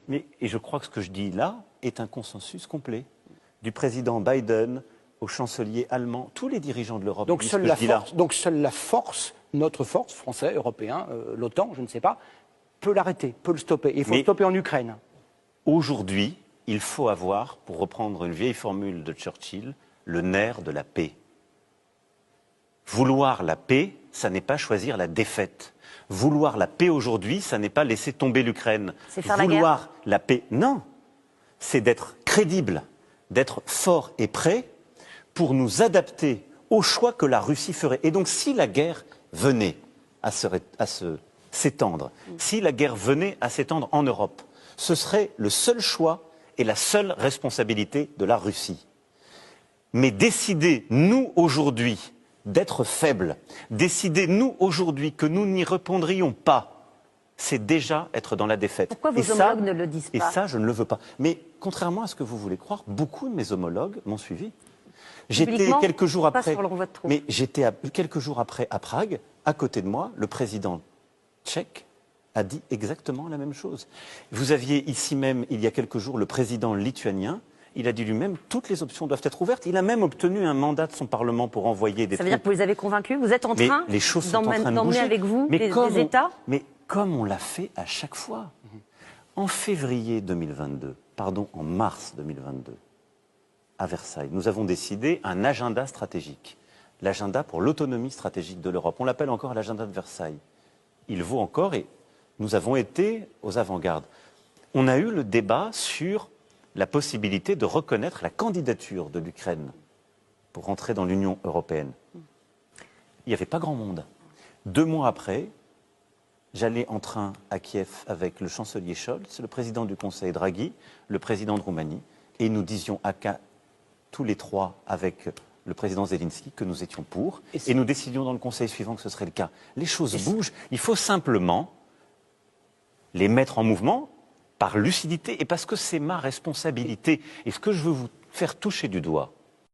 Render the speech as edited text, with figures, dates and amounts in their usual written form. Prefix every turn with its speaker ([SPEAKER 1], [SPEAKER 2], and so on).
[SPEAKER 1] Et je crois que ce que je dis là est un consensus complet. Du président Biden au chancelier allemand, tous les dirigeants de l'Europe.
[SPEAKER 2] Donc seule la force, notre force, français, européen, l'OTAN, je ne sais pas, peut l'arrêter, peut le stopper. Il faut le stopper en Ukraine.
[SPEAKER 1] Aujourd'hui, il faut avoir, pour reprendre une vieille formule de Churchill, le nerf de la paix. Vouloir la paix, ça n'est pas choisir la défaite. Vouloir la paix aujourd'hui, ça n'est pas laisser tomber l'Ukraine.
[SPEAKER 3] C'est faire la guerre.
[SPEAKER 1] Vouloir la paix, non. C'est d'être crédible, d'être fort et prêt pour nous adapter au choix que la Russie ferait. Et donc, si la guerre venait à s'étendre, si la guerre venait à s'étendre en Europe, ce serait le seul choix et la seule responsabilité de la Russie. Mais décider, nous, aujourd'hui, d'être faibles, décider, nous, aujourd'hui, que nous n'y répondrions pas, c'est déjà être dans la défaite.
[SPEAKER 3] Pourquoi vos homologues ne le disent pas?
[SPEAKER 1] Et ça, je ne le veux pas. Mais contrairement à ce que vous voulez croire, beaucoup de mes homologues m'ont suivi. J'étais quelques jours après, quelques jours après à Prague, à côté de moi, le président tchèque a dit exactement la même chose. Vous aviez ici même, il y a quelques jours, le président lituanien. Il a dit lui-même, toutes les options doivent être ouvertes. Il a même obtenu un mandat de son Parlement pour envoyer des troupes.
[SPEAKER 3] Ça veut dire que vous les avez convaincus? Vous êtes en train d'emmener avec vous des États?
[SPEAKER 1] Mais comme on l'a fait à chaque fois. En février 2022, pardon, en mars 2022, à Versailles, nous avons décidé un agenda stratégique. L'agenda pour l'autonomie stratégique de l'Europe. On l'appelle encore l'agenda de Versailles. Il vaut encore et nous avons été aux avant-gardes. On a eu le débat sur la possibilité de reconnaître la candidature de l'Ukraine pour rentrer dans l'Union européenne. Il n'y avait pas grand monde. 2 mois après, j'allais en train à Kiev avec le chancelier Scholz, le président du Conseil Draghi, le président de Roumanie, et nous disions tous les trois avec le président Zelensky que nous étions pour, et nous décidions dans le Conseil suivant que ce serait le cas. Les choses bougent, il faut simplement les mettre en mouvement par lucidité et parce que c'est ma responsabilité. Et ce que je veux vous faire toucher du doigt,